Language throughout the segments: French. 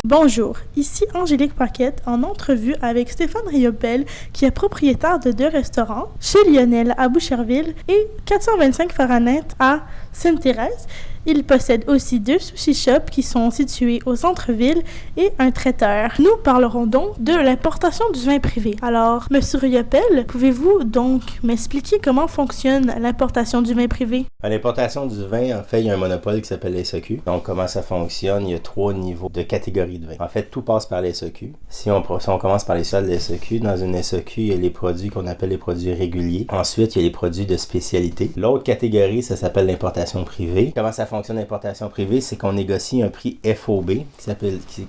Bonjour, ici Angélique Paquette en entrevue avec Stéphane Riopel qui est propriétaire de 2 restaurants, chez Lionel à Boucherville et 425 Fahrenheit à Sainte-Thérèse. Il possède aussi 2 sushi shops qui sont situés au centre-ville et un traiteur. Nous parlerons donc de l'importation du vin privé. Alors, Monsieur Riopel, pouvez-vous donc m'expliquer comment fonctionne l'importation du vin privé? À l'importation du vin, en fait, il y a un monopole qui s'appelle la SAQ. Donc, comment ça fonctionne? Il y a 3 niveaux de catégories de vin. En fait, tout passe par la SAQ. Si on commence par les seuls de la SAQ, dans une SAQ, il y a les produits qu'on appelle les produits réguliers. Ensuite, il y a les produits de spécialité. L'autre catégorie, ça s'appelle l'importation privée. Comment ça fonctionne l'importation privée? C'est qu'on négocie un prix FOB,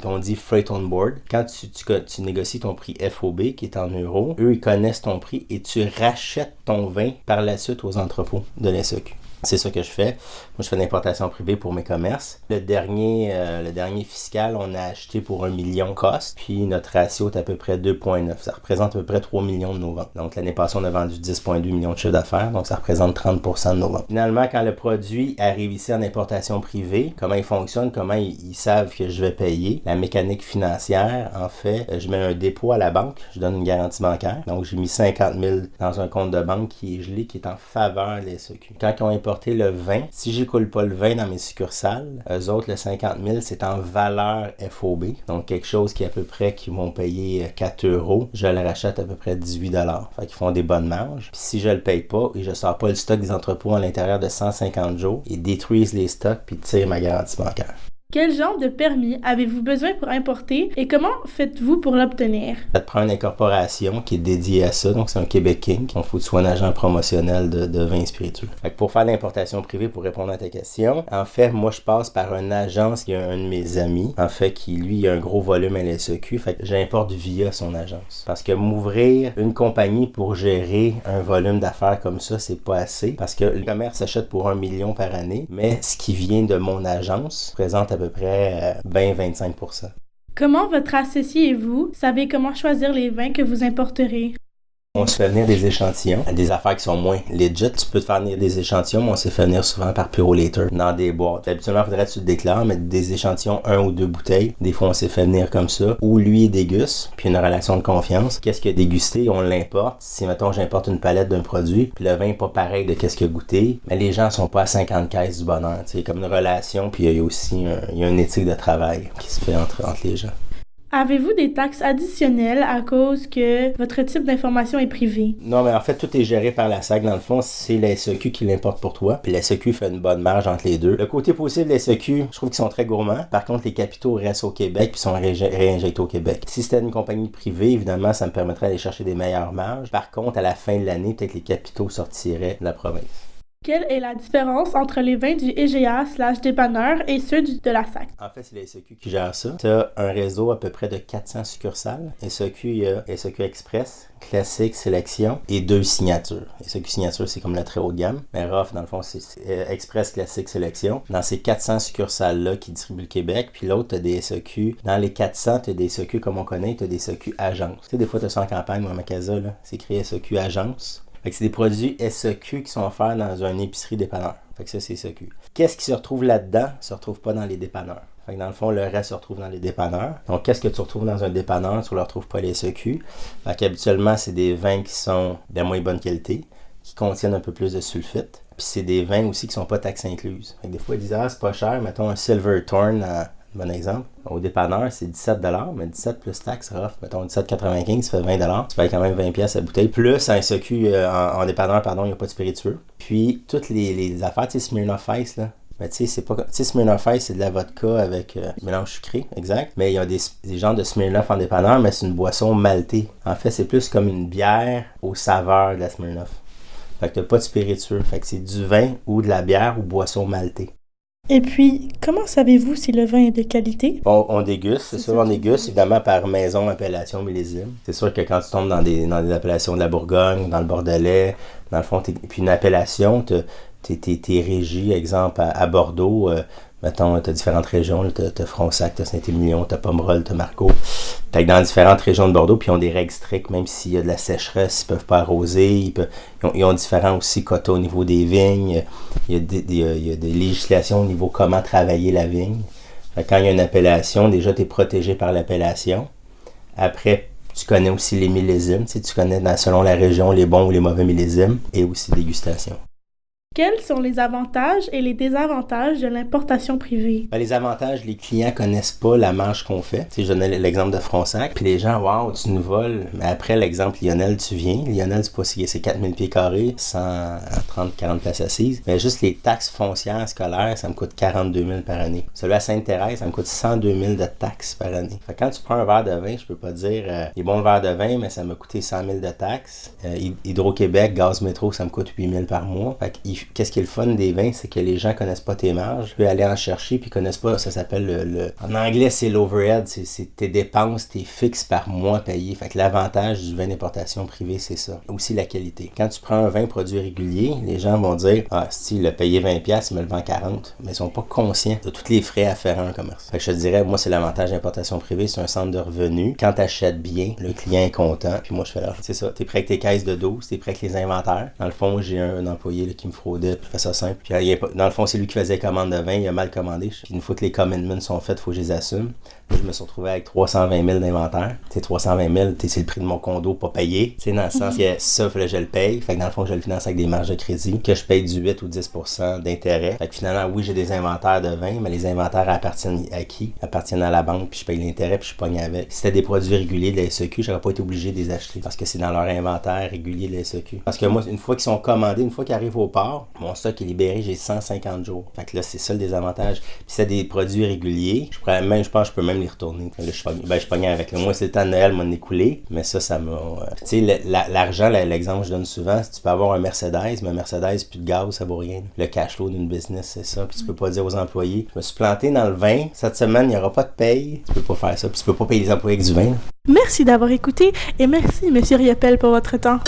qu'on dit Freight on Board. Quand tu négocies ton prix FOB, qui est en euros, eux, ils connaissent ton prix et tu rachètes ton vin par la suite aux entrepôts de la SAQ. C'est ça que je fais. Moi, je fais de l'importation privée pour mes commerces. Le dernier fiscal, on a acheté pour 1 million cost. Puis notre ratio est à peu près 2,9. Ça représente à peu près 3 millions de nos ventes. Donc l'année passée, on a vendu 10,2 millions de chiffre d'affaires. Donc ça représente 30% de nos ventes. Finalement, quand le produit arrive ici en importation privée, comment il fonctionne, comment ils savent que je vais payer. La mécanique financière, en fait, je mets un dépôt à la banque. Je donne une garantie bancaire. Donc j'ai mis 50 000 dans un compte de banque qui est gelé, qui est en faveur de la SAQ. Quand ils ont importé le vin, si j'écoule pas le vin dans mes succursales, eux autres, le 50 000, c'est en valeur FOB. Donc, quelque chose qui à peu près, qui vont payer 4 €, je le rachète à peu près 18 $. Fait qu'ils font des bonnes marges. Puis si je le paye pas et je sors pas le stock des entrepôts à l'intérieur de 150 jours, ils détruisent les stocks puis tirent ma garantie bancaire. Quel genre de permis avez-vous besoin pour importer et comment faites-vous pour l'obtenir? Ça te prend une incorporation qui est dédiée à ça, donc c'est un Québec King. Il faut que tu sois un agent promotionnel de vins spiritueux. Fait que pour faire l'importation privée, pour répondre à ta question, en fait, moi je passe par une agence qui est un de mes amis, en fait, qui lui a un gros volume à la SAQ, fait que j'importe via son agence. Parce que m'ouvrir une compagnie pour gérer un volume d'affaires comme ça, c'est pas assez, parce que le commerce s'achète pour 1 million par année, mais ce qui vient de mon agence présente à peu près 20-25%. Comment votre associé et vous savez comment choisir les vins que vous importerez? On se fait venir des échantillons, des affaires qui sont moins legit. Tu peux te faire venir des échantillons, mais on se fait venir souvent par Purolator dans des boîtes. Habituellement, il faudrait que tu te déclares, mais des échantillons, 1 ou 2 bouteilles. Des fois, on s'est fait venir comme ça. Ou lui, il déguste, puis une relation de confiance. Qu'est-ce qu'il a dégusté? On l'importe. Si, mettons, j'importe une palette d'un produit, puis le vin n'est pas pareil de qu'est-ce qu'il a goûté, mais les gens sont pas à 50 caisses du bonheur. C'est comme une relation, puis il y a aussi une éthique de travail qui se fait entre les gens. Avez-vous des taxes additionnelles à cause que votre type d'information est privé? Non, mais en fait, tout est géré par la SAQ. Dans le fond, c'est la SAQ qui l'importe pour toi. Puis la SAQ fait une bonne marge entre les deux. Le côté positif de la SAQ, je trouve qu'ils sont très gourmands. Par contre, les capitaux restent au Québec puis sont réinjectés au Québec. Si c'était une compagnie privée, évidemment, ça me permettrait d'aller chercher des meilleures marges. Par contre, à la fin de l'année, peut-être les capitaux sortiraient de la province. Quelle est la différence entre les vins du EGA/dépanneur et ceux de la SAQ? En fait, c'est la SAQ qui gère ça. Tu as un réseau à peu près de 400 succursales. SAQ, il y a SAQ Express, Classique, Sélection et 2 signatures. SAQ Signature, c'est comme la très haut de gamme. Mais ROF, dans le fond, c'est Express, Classique, Sélection. Dans ces 400 succursales-là qui distribuent le Québec, puis l'autre, tu as des SAQ. Dans les 400, tu as des SAQ comme on connaît, tu as des SAQ Agence. Tu sais, des fois, tu as ça en campagne, moi, à Macasa, là, c'est écrit SAQ Agence. Fait que c'est des produits SAQ qui sont offerts dans une épicerie dépanneur. Fait que ça, c'est SAQ. Qu'est-ce qui se retrouve là-dedans? Ça se retrouve pas dans les dépanneurs. Fait que dans le fond, le reste se retrouve dans les dépanneurs. Donc, qu'est-ce que tu retrouves dans un dépanneur? Tu ne le retrouves pas les SAQ. Fait qu'habituellement, c'est des vins qui sont de moins bonne qualité, qui contiennent un peu plus de sulfite. Puis c'est des vins aussi qui sont pas taxes incluses. Fait que des fois, ils disent, c'est pas cher. Mettons un Silverthorn, bon exemple. Au dépanneur, c'est 17 $, mais 17 plus taxes, mettons 17,95, ça fait 20 $. Tu payes quand même 20 pièces la bouteille. Plus, un SAQ en dépanneur, il n'y a pas de spiritueux. Puis, toutes les affaires, tu sais, Smirnoff Ice, là. Mais tu sais, c'est pas. Tu sais, Smirnoff Ice, c'est de la vodka avec mélange sucré, exact. Mais il y a des genres de Smirnoff en dépanneur, mais c'est une boisson maltée. En fait, c'est plus comme une bière aux saveurs de la Smirnoff. Fait que t'as pas de spiritueux. Fait que c'est du vin ou de la bière ou boisson maltée. Et puis, comment savez-vous si le vin est de qualité? On déguste, c'est sûr, on déguste évidemment par maison, appellation, millésime. C'est sûr que quand tu tombes dans des appellations de la Bourgogne, dans le Bordelais, dans le fond, puis une appellation, t'es régi, exemple, à Bordeaux, mettons, t'as différentes régions, t'as Fronsac, t'as Saint-Émilion, t'as Pomerol, t'as Margaux. Fait que dans différentes régions de Bordeaux, puis ils ont des règles strictes, même s'il y a de la sécheresse, ils peuvent pas arroser, ils ont différents aussi quotas au niveau des vignes, il y a des législations au niveau comment travailler la vigne. Quand il y a une appellation, déjà, tu es protégé par l'appellation. Après, tu connais aussi les millésimes. Tu connais selon la région les bons ou les mauvais millésimes et aussi dégustation. Quels sont les avantages et les désavantages de l'importation privée? Les avantages, les clients connaissent pas la marge qu'on fait. Je donnais l'exemple de Fronsac, puis les gens, waouh, tu nous voles. Mais après, l'exemple Lionel, tu viens. Lionel, c'est pas si c'est 4000 pieds carrés, 130-40 places assises. Mais juste les taxes foncières scolaires, ça me coûte 42 000 par année. Celui à Sainte-Thérèse, ça me coûte 102 000 de taxes par année. Fait que quand tu prends un verre de vin, je peux pas dire, il est bon le verre de vin, mais ça m'a coûté 100 000 de taxes. Hydro-Québec, gaz métro, ça me coûte 8 000 par mois. Fait que qu'est-ce qui est le fun des vins, c'est que les gens connaissent pas tes marges. Tu peux aller en chercher puis connaissent pas, ça s'appelle en anglais, c'est l'overhead, c'est tes dépenses, tes fixes par mois payés. Fait que l'avantage du vin d'importation privée, c'est ça. Aussi la qualité. Quand tu prends un vin produit régulier, les gens vont dire, si il a payé 20$, il me le vend 40$. Mais ils sont pas conscients de tous les frais afférents en commerce. Fait que je te dirais, moi, c'est l'avantage d'importation privée, c'est un centre de revenus. Quand tu achètes bien, le client est content. Puis moi, je fais là, c'est ça. T'es prêt avec tes caisses de 12, t'es prêt avec les inventaires. Dans le fond, j'ai un employé là, qui me fraudait. Puis fait ça simple. Puis, dans le fond, c'est lui qui faisait commande de vin, il a mal commandé. Puis une fois que les commitments sont faits, il faut que je les assume. Puis je me suis retrouvé avec 320 000 d'inventaire. Tu sais, 320 000, c'est le prix de mon condo pas payé. Tu sais, dans le sens que ça, il fallait que je le paye. Fait que dans le fond, je le finance avec des marges de crédit, que je paye du 8 ou 10% d'intérêt. Fait que finalement, oui, j'ai des inventaires de vin, mais les inventaires appartiennent à qui? Appartiennent à la banque, puis je paye l'intérêt, puis je pogne avec. Si c'était des produits réguliers de la SEQ, j'aurais pas été obligé de les acheter parce que c'est dans leur inventaire régulier de la SEQ. Parce que moi, une fois qu'ils sont commandés, une fois qu'ils arrivent au port, mon stock est libéré, j'ai 150 jours. Fait que là, c'est ça le désavantage. Puis si c'est des produits réguliers, je pense que je peux même les retourner. Là, je pognais avec. Moi, c'est le temps de Noël, m'en écoulé, mais ça m'a... tu sais, l'argent, l'exemple que je donne souvent, c'est que tu peux avoir un Mercedes, mais un Mercedes, plus de gaz, ça vaut rien. Le cash flow d'une business, c'est ça. Puis tu peux pas dire aux employés, je me suis planté dans le vin, cette semaine, il n'y aura pas de paye. Tu peux pas faire ça. Puis tu peux pas payer les employés avec du vin. Merci d'avoir écouté et merci, M. Riopel, pour votre temps.